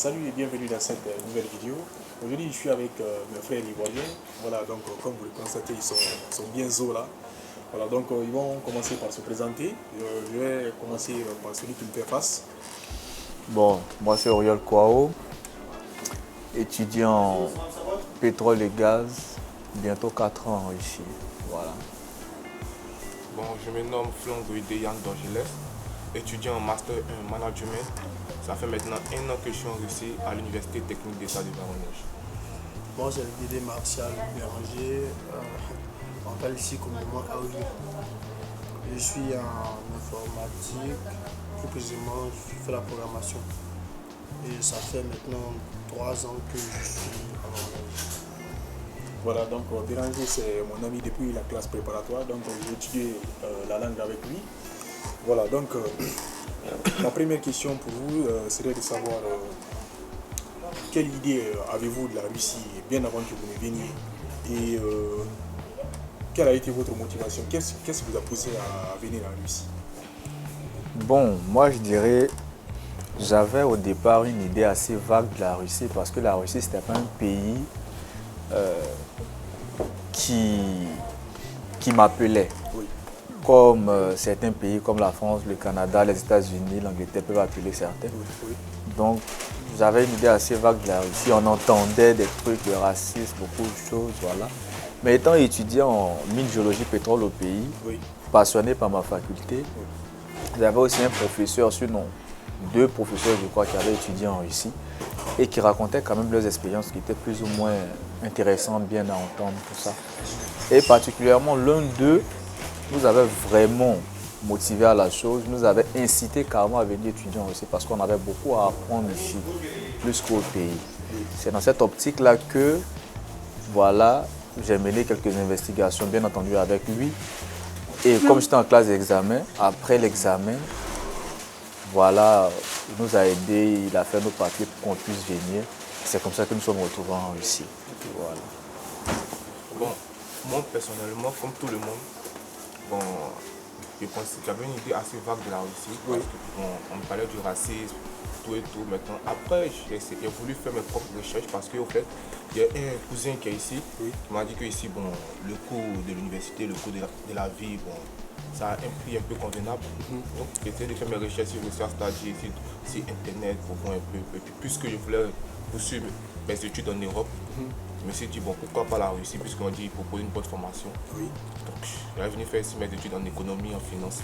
Salut et bienvenue dans cette nouvelle vidéo. Aujourd'hui, je suis avec mes frères ivoiriens. Voilà, donc comme vous le constatez, ils sont bien zo là. Voilà, donc ils vont commencer par se présenter. Je vais commencer par celui qui me fait face. Bon, moi c'est Oriol Kwao, étudiant en pétrole et gaz, bientôt 4 ans ici. Voilà. Bon, je me nomme Flangoïde Yann Dorgeles, étudiant en Master 1 Management. Ça fait maintenant 1 an que je suis en Russie à l'Université technique d'État de Voronezh. Moi, c'est Dédé Martial Béranger. On appelle ici communément Aouli. Je suis en informatique, plus précisément, je fais la programmation. Et ça fait maintenant 3 ans que je suis à Voronezh. Voilà, donc Béranger, c'est mon ami depuis la classe préparatoire. Donc j'ai étudié la langue avec lui. Voilà, donc ma première question pour vous serait de savoir quelle idée avez-vous de la Russie bien avant que vous ne veniez et quelle a été votre motivation? Qu'est-ce qui vous a poussé à venir en Russie? Bon, moi je dirais, j'avais au départ une idée assez vague de la Russie parce que la Russie c'était pas un pays qui m'appelait. Oui. Comme certains pays comme la France, le Canada, les États-Unis, l'Angleterre peuvent appeler certains. Oui, oui. Donc j'avais une idée assez vague de la Russie. On entendait des trucs de racisme, beaucoup de choses, voilà. Mais étant étudiant en mine, géologie, pétrole au pays, Oui. passionné par ma faculté, j'avais aussi un professeur, sinon 2 professeurs, je crois, qui avaient étudié en Russie et qui racontaient quand même leurs expériences qui étaient plus ou moins intéressantes, bien à entendre, tout ça. Et particulièrement l'un d'eux nous avait vraiment motivé à la chose, nous avait incité carrément à venir étudier en Russie parce qu'on avait beaucoup à apprendre ici, plus qu'au pays. C'est dans cette optique-là que, voilà, j'ai mené quelques investigations, bien entendu, avec lui. Et comme j'étais en classe d'examen, après l'examen, voilà, il nous a aidés, il a fait nos papiers pour qu'on puisse venir. C'est comme ça que nous sommes retrouvés en Russie. Voilà. Bon, moi personnellement, comme tout le monde, bon, je pensais que j'avais une idée assez vague de la Russie parce que, bon, on me parlait du racisme, tout et tout. Maintenant, après, j'ai voulu faire mes propres recherches parce qu'au fait, il y a un cousin qui est ici qui m'a dit que ici, bon, le coût de l'université, le coût de la vie, bon, ça a un prix un peu convenable. Donc, j'ai essayé de faire mes recherches sur c'est-à-dire sur Internet pour voir un peu. Et puis, puisque je voulais poursuivre mes études en Europe, je me suis dit, bon, pourquoi pas la Russie, puisqu'on dit qu'il propose une bonne formation. Oui. Donc, je suis venu faire ici mes études en économie, en finance.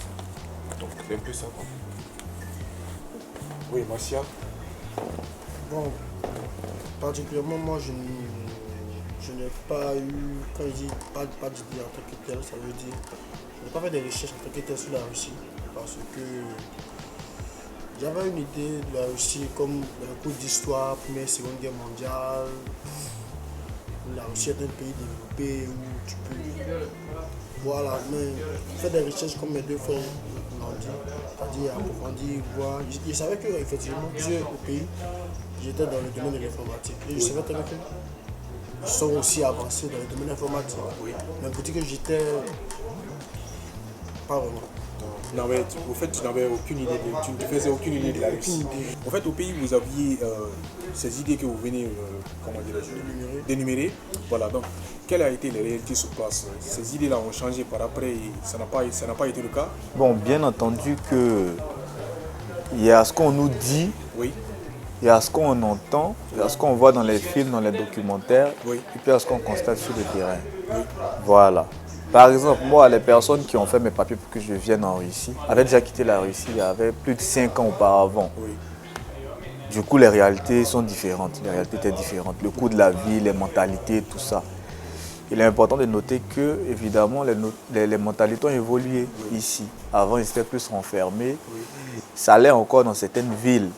Donc, c'est un peu ça, quoi. Oui, Martial. Bon, particulièrement, moi, je n'ai pas eu, quand je dis pas d'idée en tant que tel, ça veut dire, je n'ai pas fait des recherches en tant que tel sur la Russie, parce que j'avais une idée de la Russie comme un cours d'histoire, Première et Seconde Guerre mondiale. La Russie est un pays développé où tu peux. Voilà, mais faire des recherches comme mes 2 frères l'ont dit, c'est-à-dire approfondir, voir. Je savais qu'effectivement, plusieurs pays, j'étais dans le domaine de l'informatique. Et je savais très bien qu'ils sont aussi avancés dans le domaine informatique. Mais pour dire que j'étais. Pas vraiment. Non, mais au fait, tu n'avais aucune idée, tu ne te faisais aucune idée de la Russie. En fait, au pays, vous aviez ces idées que vous venez, comment dirais-je, d'énumérer. Voilà, donc, quelle a été la réalité sur place? Ces idées-là ont changé par après et ça n'a pas été le cas? Bon, bien entendu que il y a ce qu'on nous dit, Oui. il y a ce qu'on entend, il y a ce qu'on voit dans les films, dans les documentaires, Oui. et puis il y a ce qu'on constate sur le terrain. Voilà. Par exemple, moi, les personnes qui ont fait mes papiers pour que je vienne en Russie avaient déjà quitté la Russie il y avait plus de 5 ans auparavant. Oui. Du coup, les réalités sont différentes. Les réalités étaient différentes. Le coût de la vie, les mentalités, tout ça. Il est important de noter que, évidemment, les mentalités ont évolué ici. Avant, ils étaient plus renfermés. Ça allait encore dans certaines villes.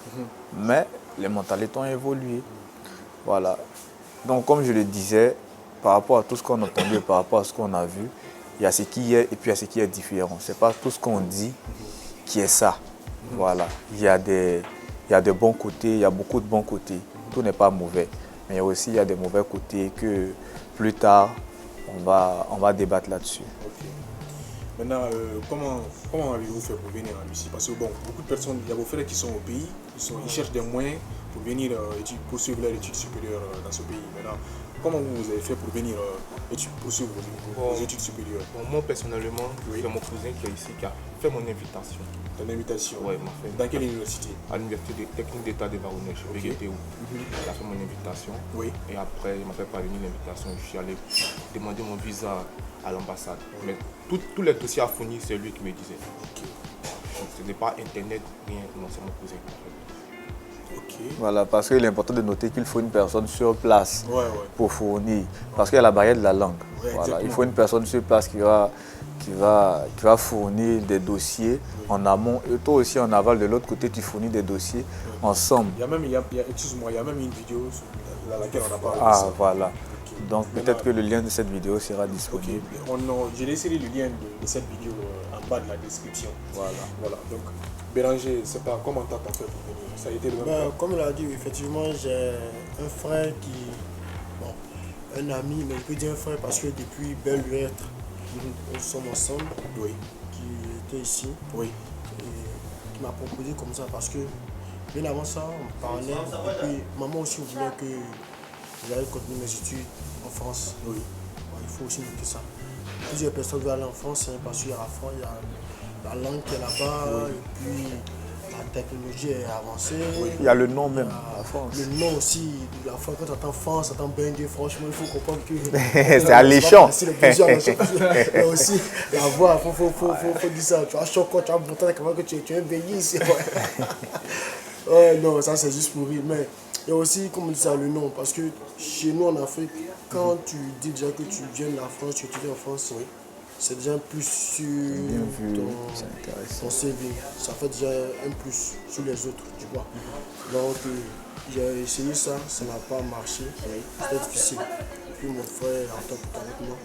Mais les mentalités ont évolué. Voilà. Donc, comme je le disais, par rapport à tout ce qu'on a entendu, par rapport à ce qu'on a vu, il y a ce qui est et puis il y a ce qui est différent. Ce n'est pas tout ce qu'on dit qui est ça. Voilà. Il y a des bons côtés, il y a beaucoup de bons côtés. Tout n'est pas mauvais. Mais il y a des mauvais côtés que plus tard, on va débattre là-dessus. Ok. Maintenant, comment avez-vous fait pour venir en Russie? Parce que bon, beaucoup de personnes, il y a vos frères qui sont au pays, ils cherchent des moyens pour venir poursuivre leur études supérieures dans ce pays. Maintenant, comment vous avez fait pour venir poursuivre vos études supérieures? Bon, moi personnellement, c'est mon cousin qui est ici qui a fait mon invitation. Ton invitation? Oui, il m'a fait. Dans quelle université? À l'université technique d'État de Varounais, chez BGTO. Il a fait mon invitation. Oui. Et après, il m'a fait parvenir l'invitation. Je suis allé demander mon visa à l'ambassade. Mais tous les dossiers à fournir, c'est lui qui me disait. Ok. Donc, ce n'est pas Internet, rien. Non, c'est mon cousin. Ok. Voilà, parce qu'il est important de noter qu'il faut une personne sur place pour fournir. Parce qu'il y a la barrière de la langue. Voilà, il faut une personne sur place qui va fournir des dossiers en amont. Et toi aussi en aval, de l'autre côté, tu fournis des dossiers ensemble. Excuse-moi, il y a même une vidéo dans laquelle on a parlé de ça. Ah, voilà. Donc peut-être que le lien de cette vidéo sera disponible. J'ai laissé le lien de cette vidéo en bas de la description. Voilà. Donc, Béranger, c'est pas comment tu as fait pour venir? Ça a été le même Comme il a dit, effectivement, j'ai un frère un ami, mais on peut dire un frère parce que depuis belle lurette, nous sommes ensemble, qui était ici, et qui m'a proposé comme ça parce que bien avant ça, on parlait, et puis maman aussi voulait que j'aille continuer mes études en France. Il faut aussi noter ça. Plusieurs personnes veulent aller en France parce qu'il y a la langue qui est là-bas, et puis la technologie est avancée. Il y a le nom même, la France. Le nom aussi, la fois quand tu entends France, tu entends Bengue, franchement, il faut comprendre que c'est alléchant. Mais aussi, la voix, il faut dire ça. Tu as choqué, tu as montré que tu es un Bengue ici. Non, ça c'est juste pour rire. Mais il y a aussi, comme on dit ça, le nom. Parce que chez nous en Afrique, quand tu dis déjà que tu viens de la France, tu étudies en France, c'est déjà un plus sur ton CV. Ça fait déjà un plus sur les autres, tu vois. Donc, j'ai essayé ça, ça n'a pas marché. C'était difficile. Puis mon frère, en tant avec moi,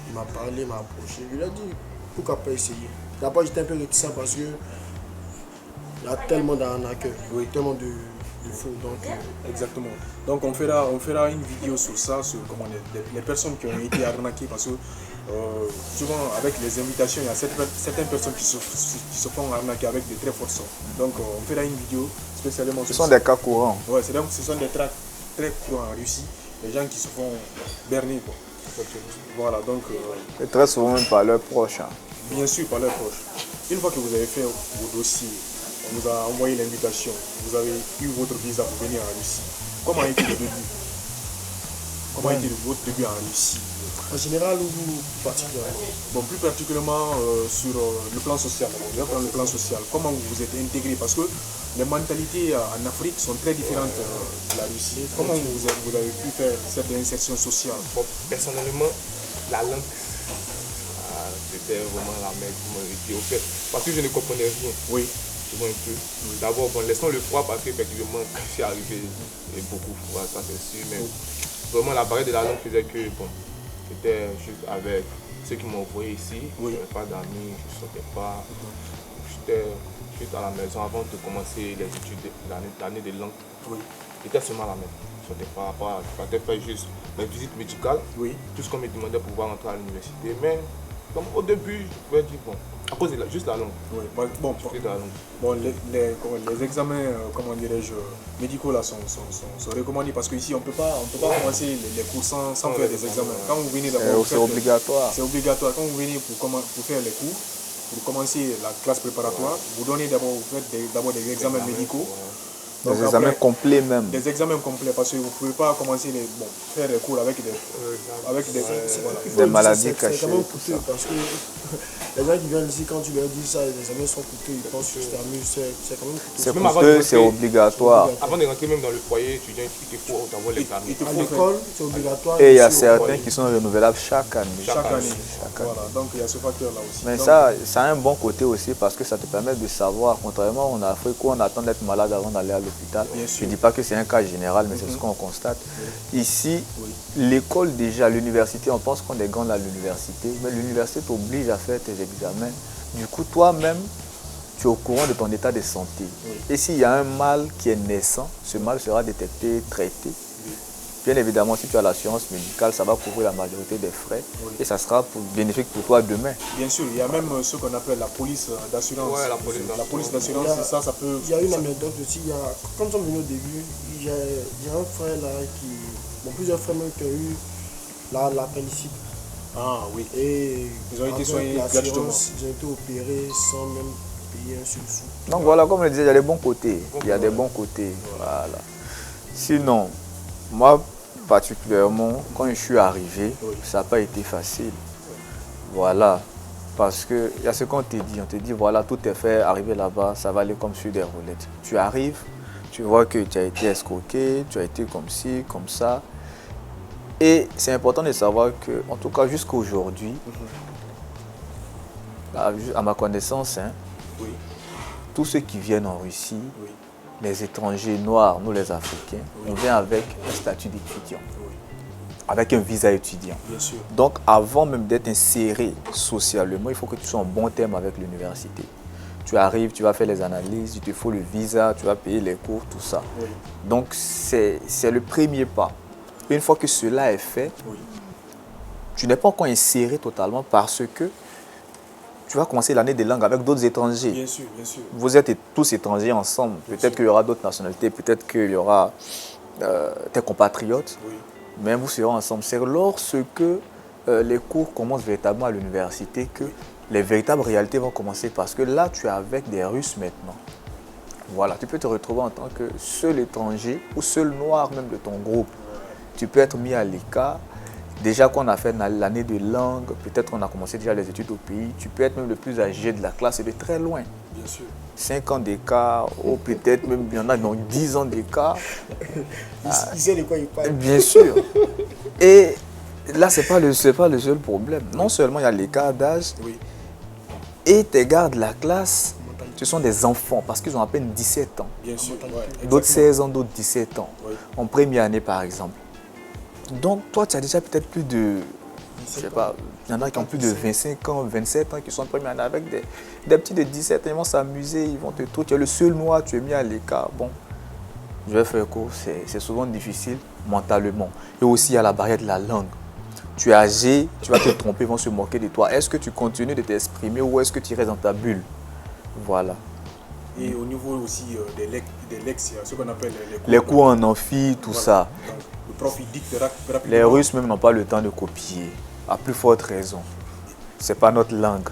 il m'a parlé, il m'a approché. Il a dit, pourquoi pas essayer? D'abord, j'étais un peu réticent parce que il y a tellement d'arnaqueurs, tellement de faux. Exactement. Donc on fera une vidéo sur ça, sur comment les personnes qui ont été arnaquées, parce que souvent avec les invitations, il y a certaines personnes qui se font arnaquer avec de très fortes sommes. Donc on fera une vidéo spécialement sur ça. Ce sont des cas courants. Ce sont des cas très courants en Russie, les gens qui se font berner. Voilà, donc... Et très souvent même par leurs proches. Bien sûr, par leurs proches. Une fois que vous avez fait vos dossiers, on vous a envoyé l'invitation, vous avez eu votre visa pour venir en Russie. Comment a été le début? Comment a été votre début en Russie? En général ou particulièrement? Bon, plus particulièrement sur le plan social. On va prendre le plan social. Comment vous vous êtes intégré? Parce que les mentalités en Afrique sont très différentes de la Russie. Comment vous avez pu faire cette insertion sociale? Bon, personnellement, la langue, c'était vraiment la merde qui m'a dit. Parce que je ne comprenais rien. Oui. D'abord, laissons le froid parce qu'effectivement, quand je suis arrivé, il y a beaucoup de froid, ça c'est sûr. Mais vraiment, la barrière de la langue faisait que j'étais juste avec ceux qui m'ont envoyé ici. Je n'avais pas d'amis, je ne sortais pas. J'étais juste à la maison avant de commencer les études l'année de langue. J'étais seulement à la maison. Je ne sortais pas, je partais faire juste mes visites médicales. Tout ce qu'on me demandait pour pouvoir entrer à l'université. Mais comme au début, je pouvais dire à cause de juste la langue. Les examens, comment dirais-je, médicaux là sont recommandés parce qu'ici on ne peut pas commencer les cours sans faire des examens. Quand vous venez d'abord, c'est obligatoire. C'est obligatoire. Quand vous venez pour faire les cours, pour commencer la classe préparatoire, vous faites d'abord des examens médicaux. Des examens complets même. Des examens complets parce que vous ne pouvez pas commencer faire des cours avec des maladies cachées. C'est quand même coûteux parce que les gens qui viennent ici, quand tu leur dis ça, les examens sont coûteux, ils pensent que c'est amusé, c'est quand même coûteux. C'est coûteux, c'est obligatoire. Avant de rentrer même dans le foyer étudiant, il faut avoir l'examen. À l'école, c'est obligatoire. Et il y a certains qui sont renouvelables chaque année. Voilà, donc il y a ce facteur-là aussi. Mais ça a un bon côté aussi parce que ça te permet de savoir, contrairement en Afrique où on attend d'être malade avant d'aller à l'hôpital. Je ne dis pas que c'est un cas général, mais c'est ce qu'on constate. Ici, l'école déjà, l'université, on pense qu'on est grand à l'université, mais l'université t'oblige à faire tes examens. Du coup, toi-même, tu es au courant de ton état de santé. Et s'il y a un mal qui est naissant, ce mal sera détecté, traité. Bien évidemment, si tu as l'assurance médicale, ça va couvrir la majorité des frais et ça sera bénéfique pour toi demain. Bien sûr, il y a même ce qu'on appelle la police d'assurance. Ouais, la police d'assurance, ça peut... Il y a une anecdote aussi, quand on est venu au début, il y a un frère là qui... Bon, plusieurs frères même qui ont eu l'appendicite. Ah oui. Et ils ont été avec soignés gratuitement. Ils ont été opérés sans même payer un seul sou. Donc voilà, comme je le disais, il y a des bons côtés. Il y a des bons côtés. Voilà. Sinon, moi particulièrement, quand je suis arrivé, ça n'a pas été facile. Voilà. Parce qu'il y a ce qu'on te dit. On te dit, voilà, tout est fait, arriver là-bas, ça va aller comme sur des roulettes. Tu arrives, tu vois que tu as été escroqué, tu as été comme ci, comme ça. Et c'est important de savoir que, en tout cas jusqu'à aujourd'hui, à ma connaissance, tous ceux qui viennent en Russie, les étrangers noirs, nous les Africains, on vient avec un statut d'étudiant, avec un visa étudiant. Bien sûr. Donc avant même d'être inséré socialement, il faut que tu sois en bon terme avec l'université. Tu arrives, tu vas faire les analyses, il te faut le visa, tu vas payer les cours, tout ça. Donc c'est le premier pas. Une fois que cela est fait, tu n'es pas encore inséré totalement parce que tu vas commencer l'année des langues avec d'autres étrangers. Bien sûr, bien sûr. Vous êtes tous étrangers ensemble. Peut-être qu'il y aura d'autres nationalités, peut-être qu'il y aura tes compatriotes, mais vous serez ensemble. C'est lorsque les cours commencent véritablement à l'université que les véritables réalités vont commencer parce que là, tu es avec des Russes maintenant. Voilà, tu peux te retrouver en tant que seul étranger ou seul noir même de ton groupe. Tu peux être mis à l'écart. Déjà qu'on a fait l'année de langue, peut-être qu'on a commencé déjà les études au pays, tu peux être même le plus âgé de la classe et de très loin. Bien sûr. 5 ans d'écart, ou peut-être même, il y en a dans 10 ans d'écart. Il sait de quoi il parle. Bien sûr. Et là, ce n'est pas le seul problème. Non seulement il y a l'écart d'âge, et tes gars de la classe, ce sont des enfants parce qu'ils ont à peine 17 ans. Bien sûr. D'autres 16 ans, d'autres 17 ans. En première année, par exemple. Donc, toi, tu as déjà peut-être plus de... Je sais pas, il y en a qui ont plus de 25 ans, 27 ans, qui sont en première année avec des petits de 17 ans. Ils vont s'amuser, ils vont te trouver. Tu es le seul noir, tu es mis à l'écart. Bon, je vais faire court, c'est souvent difficile mentalement. Et aussi, il y a la barrière de la langue. Tu es âgé, tu vas te tromper, ils vont se moquer de toi. Est-ce que tu continues de t'exprimer ou est-ce que tu restes dans ta bulle? Voilà. Et au niveau aussi des lex, il y a ce qu'on appelle les cours en amphi, tout ça. Donc, le prof il dicte rapidement. Les Russes même n'ont pas le temps de copier, à plus forte raison. Ce n'est pas notre langue.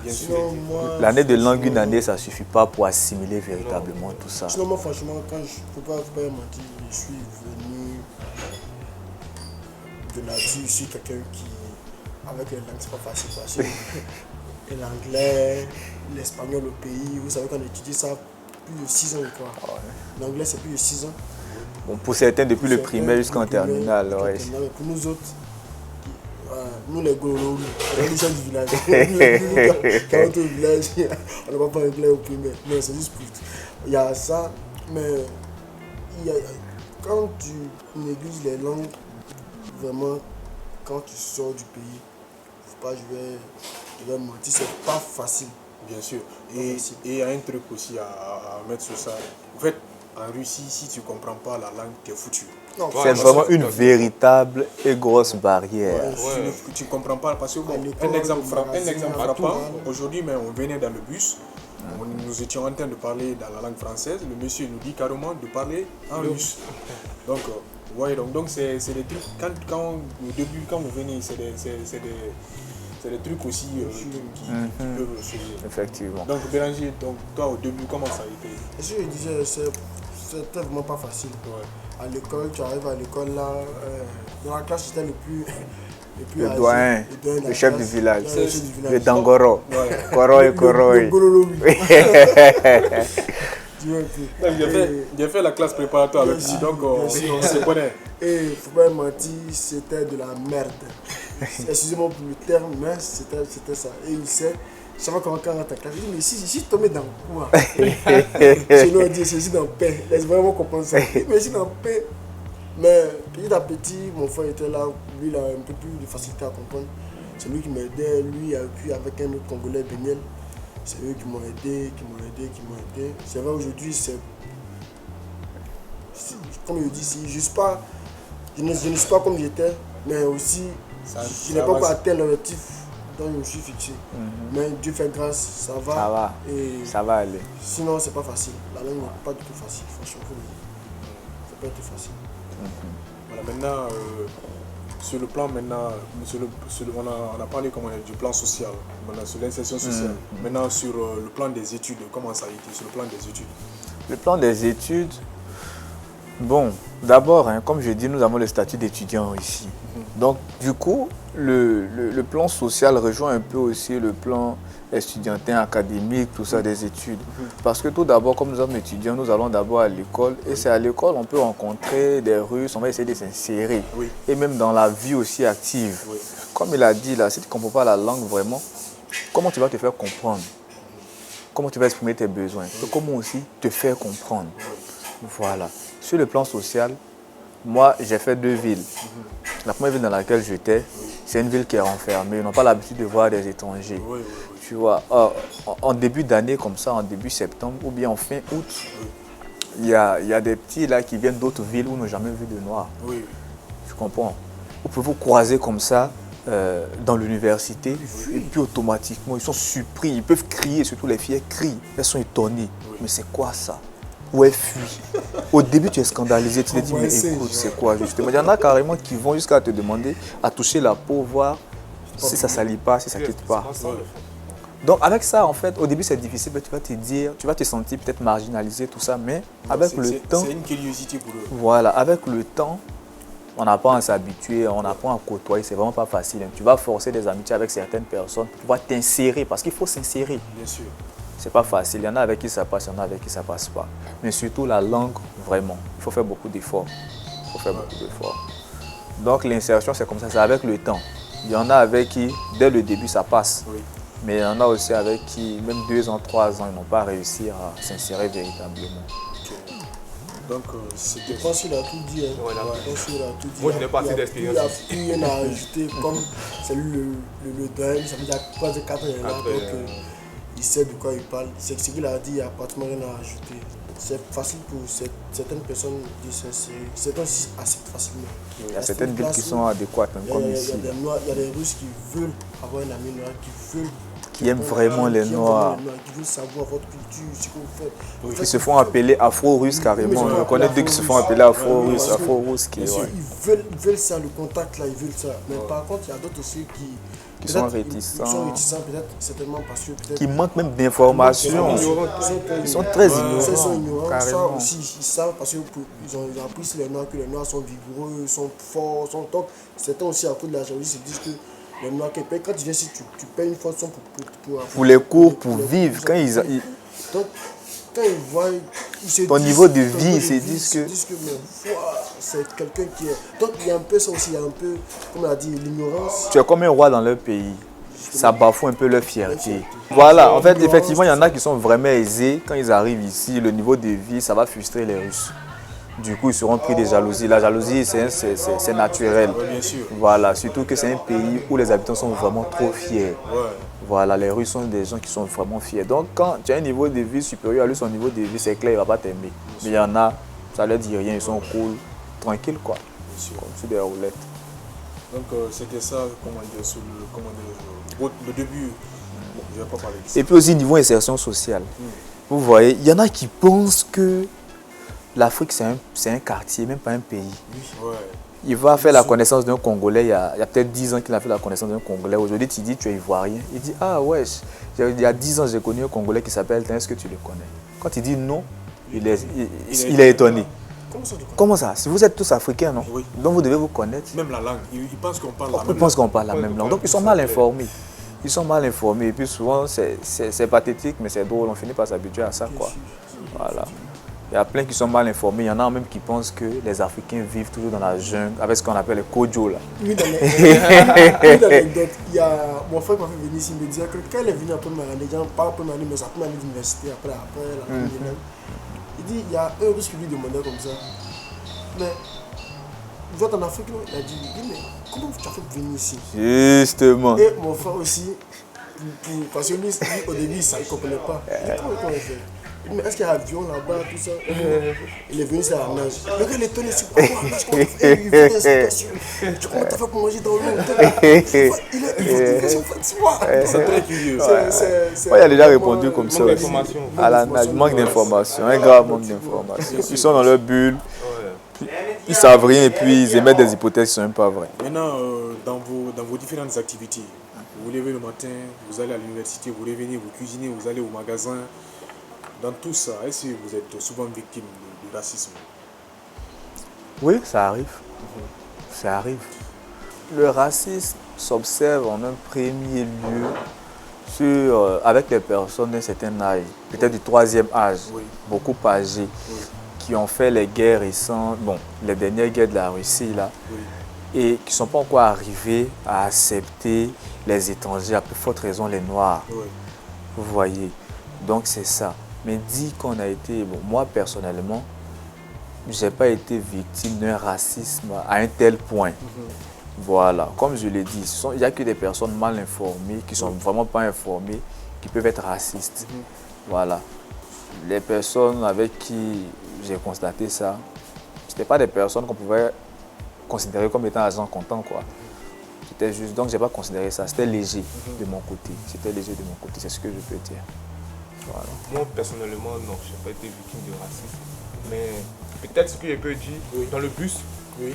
L'année de langue, une année, ça ne suffit pas pour assimiler véritablement tout ça. Sinon, moi, franchement, quand je ne peux pas mentir, je suis venu de nature, je suis quelqu'un qui, avec les langues, c'est pas facile. Parce que l'anglais, l'espagnol au pays, vous savez qu'on étudie ça plus de 6 ans ou quoi. L'anglais, c'est plus de 6 ans. Bon, pour certains, depuis le primaire jusqu'en terminale. Mais pour nous autres, nous les Gololou, les gens du village, quand on est au village, on n'a pas parlé anglais au primaire. Mais c'est juste pour... Il y a ça, mais quand tu négliges les langues, vraiment, quand tu sors du pays, faut pas, je vais mentir, c'est pas facile. Bien sûr. Et il y a un truc aussi à mettre sur ça. En fait, en Russie, si tu ne comprends pas la langue, tu es foutu. C'est vraiment une véritable et grosse barrière. Tu ne comprends pas parce que un exemple frappant, aujourd'hui, on venait dans le bus, nous étions en train de parler dans la langue française, le monsieur nous dit carrément de parler en russe. Donc, donc c'est des trucs, au début, quand vous venez, c'est des trucs aussi qui peuvent se... Effectivement. Donc Béranger, toi au début, comment ça a été? Ce que je disais, c'était vraiment pas facile. À l'école, tu arrives à l'école là, dans la classe j'étais le plus âgé, doyen, le chef du village, le Dangoro, Ouais. Koroi, Koroi. J'ai fait la classe préparatoire avec lui, donc on se connaît. Et il ne faut pas mentir, c'était de la merde. Excusez-moi pour le terme, mais c'était ça. Et il sait, je savais comment quand ta classe, il dit, mais si je suis tombé dans quoi? Chez nous on dit, je suis dans paix. Laisse vraiment comprendre ça. Mais je suis dans paix. Mais petit à petit, mon frère était là, lui il a un peu plus de facilité à comprendre. C'est lui qui m'aidait, lui et puis avec un autre Congolais, Beniel. C'est eux qui m'ont aidé. C'est vrai aujourd'hui, c'est comme je dis, c'est juste pas je ne suis pas comme j'étais, mais aussi, je n'ai pas encore atteint l'objectif dont je me suis fixé. Mais Dieu fait grâce, ça va. Ça va, Et ça va aller. sinon, c'est pas facile. La langue n'est pas du tout facile, franchement. C'est pas du tout facile. Voilà, maintenant, sur le plan, maintenant, on a parlé comment, du plan social, maintenant, sur l'insertion sociale. Maintenant, sur le plan des études, comment ça a été sur le plan des études? Le plan des études, bon, d'abord, hein, comme je dis, nous avons le statut d'étudiant ici. Donc, du coup, le plan social rejoint un peu aussi le plan estudiantin, académique, tout ça, des études. Parce que tout d'abord, comme nous sommes étudiants, nous allons d'abord à l'école. Et c'est à l'école on peut rencontrer des Russes, on va essayer de s'insérer. Oui. Et même dans la vie aussi active. Oui. Comme il a dit là, si tu ne comprends pas la langue vraiment, comment tu vas te faire comprendre? Comment tu vas exprimer tes besoins? Et comment aussi te faire comprendre? Voilà. Sur le plan social, moi, j'ai fait 2 villes. La première ville dans laquelle j'étais, c'est une ville qui est renfermée. Ils n'ont pas l'habitude de voir des étrangers. Oui. Tu vois, en début d'année comme ça, en début septembre ou bien en fin août, il y a des petits là qui viennent d'autres villes où ils n'ont jamais vu de noirs. Oui. Tu comprends? Vous pouvez vous croiser comme ça dans l'université et puis automatiquement, ils sont surpris. Ils peuvent crier, surtout les filles crient. Elles sont étonnées. Mais c'est quoi ça? Où elles fuient. Au début, tu es scandalisé. Tu te dis, mais écoute, c'est quoi justement? Il y en a carrément qui vont jusqu'à te demander à toucher la peau, voir si ça ne salit pas, si ça ne quitte pas. Donc avec ça, en fait, au début c'est difficile, mais tu vas te dire, tu vas te sentir peut-être marginalisé, tout ça, mais avec le temps... C'est une curiosité pour eux. Voilà, avec le temps, on apprend à s'habituer, on apprend à côtoyer, c'est vraiment pas facile. Tu vas forcer des amitiés avec certaines personnes pour pouvoir t'insérer, parce qu'il faut s'insérer. Bien sûr. C'est pas facile, il y en a avec qui ça passe, il y en a avec qui ça passe pas. Mais surtout la langue, vraiment, il faut faire beaucoup d'efforts. Il faut faire beaucoup d'efforts. Donc l'insertion, c'est comme ça, c'est avec le temps. Il y en a avec qui, dès le début, ça passe. Oui. Mais il y en a aussi avec qui, même 2 ans, 3 ans, ils n'ont pas réussi à s'insérer véritablement. Donc, c'était... Je pense qu'il a tout dit. Hein. Ouais, Je pense qu'il a tout dit. Moi, je n'ai pas assez d'expérience. Il n'y a plus rien à ajouter. Comme c'est lui le dingue, ça veut dire pas de 4 ans là. Donc, il sait de quoi il parle. C'est ce qu'il a dit, il n'y a pratiquement rien à ajouter. C'est facile pour certaines personnes de s'insérer. Certains acceptent facilement. Il y a certaines villes qui sont adéquates, hein, comme ici. Il y a des Russes qui veulent avoir un ami noir, qui aiment vraiment les Noirs. Qui veulent savoir votre culture, ce que vous faites. Qui se font appeler afro-russes carrément. Je connais 2 qui se font appeler afro-russes, afro-russes. Ils veulent ça, le contact là, ils veulent ça. Mais par contre, il y a d'autres aussi qui sont réticents. Ils sont réticents, peut-être, certainement parce que peut-être. Qui manquent même d'informations. Ils sont très ignorants. Ils sont ignorants. Ça carrément. aussi, ils savent parce qu'ils ont appris sur les Noirs que les Noirs sont vigoureux, sont forts, sont top. Certains aussi, à cause de la jalousie, se disent que les Noirs qui payent, quand tu viens ici, tu payes une fois pour les cours, pour vivre. Quand donc, quand ils voient, ils se ton disent, niveau de vie, ils se disent que mais c'est quelqu'un qui est. Donc il y a un peu ça aussi, il y a un peu, comme on a dit, l'ignorance. tu es comme un roi dans leur pays. Ça bafoue un peu leur fierté. Voilà, en fait, effectivement, il y en a qui sont vraiment aisés. Quand ils arrivent ici, le niveau de vie, ça va frustrer les Russes. Du coup, ils seront pris des jalousies. La jalousie, c'est naturel. Bien sûr. Voilà, surtout que c'est un pays où les habitants sont vraiment trop fiers. Voilà, les Russes sont des gens qui sont vraiment fiers. Donc, quand tu as un niveau de vie supérieur à lui, son niveau de vie, c'est clair, il ne va pas t'aimer. Mais il y en a, ça ne leur dit rien, ils sont cool, tranquilles, quoi. Comme sur des roulettes. Donc, c'était ça, comment dire, sur le début. Bon, je ne vais pas parler de ça. Et puis aussi, niveau insertion sociale. Vous voyez, il y en a qui pensent que l'Afrique, c'est un quartier, même pas un pays. Ouais. Il va faire la connaissance d'un Congolais, il y a peut-être 10 ans qu'il a fait la connaissance d'un Congolais. Aujourd'hui, tu dis tu es ivoirien. Il dit, ah ouais, il y a 10 ans, j'ai connu un Congolais qui s'appelle, est-ce que tu le connais? Quand il dit non, il est étonné. Comment ça? Si vous êtes tous africains, non? Oui. Donc vous devez vous connaître. Même la langue, ils pensent qu'on parle la même Ils pensent qu'on parle la même langue. Donc ils sont mal informés. Ils sont mal informés. Et puis souvent, c'est pathétique, mais c'est drôle. On finit par s'habituer à ça, quoi. Voilà. Il y a plein qui sont mal informés. Il y en a même qui pensent que les Africains vivent toujours dans la jungle avec ce qu'on appelle les kojo. Là. Oui, dans l'anecdote, il y a mon frère qui m'a fait venir ici, il me disait que quand il est venu à première année, les gens parlent première année, mais sa première année d'université, après la première année. Il dit, il y a un russe qui lui demandait comme ça. Mais vous êtes en Afrique, là? Il a dit, mais comment tu as fait pour venir ici? Justement. Et mon frère aussi, parce que lui au début, il ne comprenait pas. Il dit, comment il fait? Mais est-ce qu'il y a un avion là-bas, tout ça? Il est venu, c'est la nage. Le gars, il est étonné, c'est quoi la nage? Comment tu fais? Il vit des situations. Comment t'as fait pour manger dans l'eau? Il est son Fatima. C'est très curieux. Moi, il a déjà répondu comme ça. Manque Aussi. d'information. À la nage, manque d'informations, un grave manque d'informations. Ils sont dans leur bulle, ils savent rien et puis ils émettent des hypothèses qui ne sont même pas vraies. Maintenant, dans vos différentes activités, vous vous levez le matin, vous allez à l'université, vous revenez, vous cuisinez, vous allez au magasin. Dans tout ça, est-ce que vous êtes souvent victime de racisme? Oui, ça arrive. Ça arrive. Le racisme s'observe en un premier lieu avec les personnes d'un certain âge, peut-être du 3e âge, beaucoup âgées, qui ont fait les guerres récentes, les dernières guerres de la Russie, là, et qui ne sont pas encore arrivés à accepter les étrangers, à plus forte raison les Noirs. Vous voyez, donc c'est ça. Mais dit qu'on a été, moi personnellement, je n'ai pas été victime d'un racisme à un tel point. Voilà, comme je l'ai dit, il n'y a que des personnes mal informées, qui ne sont vraiment pas informées, qui peuvent être racistes. Voilà. Les personnes avec qui j'ai constaté ça, ce n'étaient pas des personnes qu'on pouvait considérer comme étant agents comptants, quoi. C'était juste, donc je n'ai pas considéré ça, c'était léger de mon côté. C'était léger de mon côté, c'est ce que je peux dire. Voilà. Moi, personnellement, non, je n'ai pas été victime de racisme. Mais peut-être ce que je peux dire, dans le bus,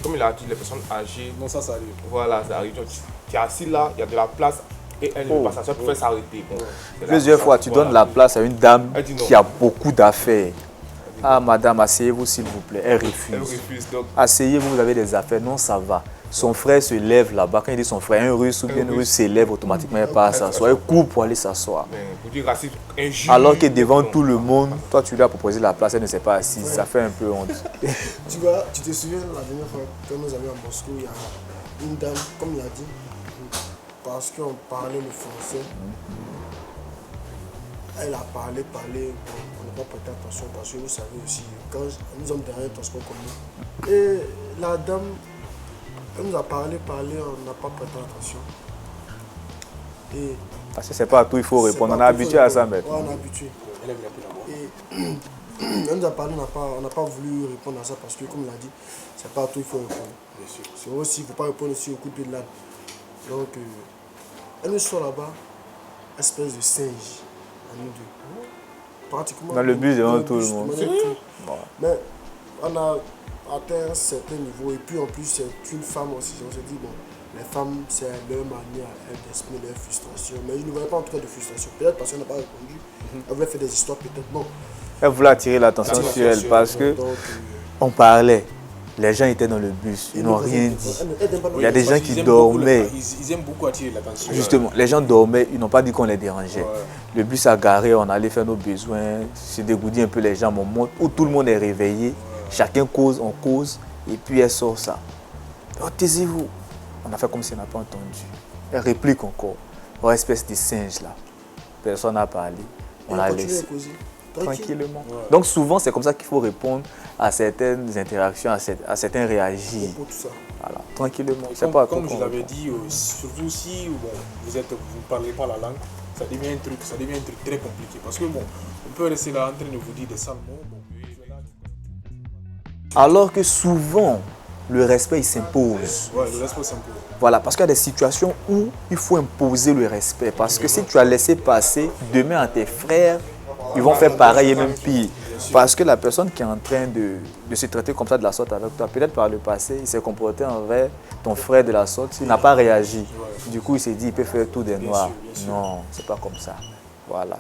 comme il a dit, les personnes âgées. Non, ça arrive. Voilà, ça arrive. Donc, tu es assis là, il y a de la place et elle ne passe pas, peut s'arrêter. Plusieurs fois, tu donnes la place à une dame qui a beaucoup d'affaires. Ah, madame, asseyez-vous s'il vous plaît. Elle refuse. Asseyez-vous, vous avez des affaires. Non, ça va. Son frère se lève là-bas. Quand il dit son frère, un russe ou bien une russe s'élève automatiquement, elle part s'asseoir. Elle court pour aller s'asseoir. Alors que devant tout le monde, toi tu lui as proposé la place, elle ne s'est pas assise. Ça fait un peu honte. Tu vois, tu te souviens la dernière fois quand nous allions à Moscou, il y a une dame, comme il a dit, parce qu'on parlait le français. Elle a parlé, on n'a pas prêté attention parce que vous savez aussi, quand nous sommes derrière un transport commun. Et la dame, elle nous a parlé, on n'a pas prêté attention. Et parce que c'est pas à tout, il faut répondre. On est habitué à ça maintenant. Ouais, on est habitué. Et elle nous a parlé, on n'a pas voulu répondre à ça parce que, comme il a dit, c'est pas à tout, il faut répondre. C'est aussi, il ne faut pas répondre aussi au coup de pied de l'âne. Donc, elle nous sort là-bas, espèce de singe. À nous deux. Pratiquement. Dans le bus devant tout le monde. Mais on a atteint un certain niveau et puis en plus c'est une femme aussi. On s'est dit bon, les femmes c'est leur manière d'exprimer leur frustration. Mais je ne voyais pas en tout cas de frustration. Peut-être parce qu'elle n'a pas répondu. Elle voulait faire des histoires peut-être non. Elle voulait attirer l'attention sur elle parce que on parlait. Les gens étaient dans le bus, ils n'ont rien dit. Il y a des gens qui dormaient. Ils aiment beaucoup attirer l'attention. Justement, les gens dormaient, ils n'ont pas dit qu'on les dérangeait. Le bus a garé, on allait faire nos besoins, se dégourdir un peu les gens, où tout le monde est réveillé, chacun cause, on cause, et puis elle sort ça. Oh, taisez-vous. On a fait comme si on n'a pas entendu. Elle réplique encore. Oh, espèce de singe là. Personne n'a parlé. On a laissé. Tranquillement. Donc souvent, c'est comme ça qu'il faut répondre à certaines interactions, à certains réagir. Voilà, tranquillement. Comme je l'avais dit, surtout si vous ne parlez pas la langue, ça devient un truc très compliqué. Parce que on peut rester là en train de vous dire des sales mots. Alors que souvent, le respect il s'impose. Ouais, le respect s'impose. Voilà, parce qu'il y a des situations où il faut imposer le respect. Parce que si tu as laissé passer, demain à tes frères, ils vont faire pareil et même pire. Parce que la personne qui est en train de se traiter comme ça de la sorte avec toi, peut-être par le passé, il s'est comporté envers ton frère de la sorte, il n'a pas réagi. Du coup, il s'est dit, il peut faire tout des noirs. Non, c'est pas comme ça. Voilà.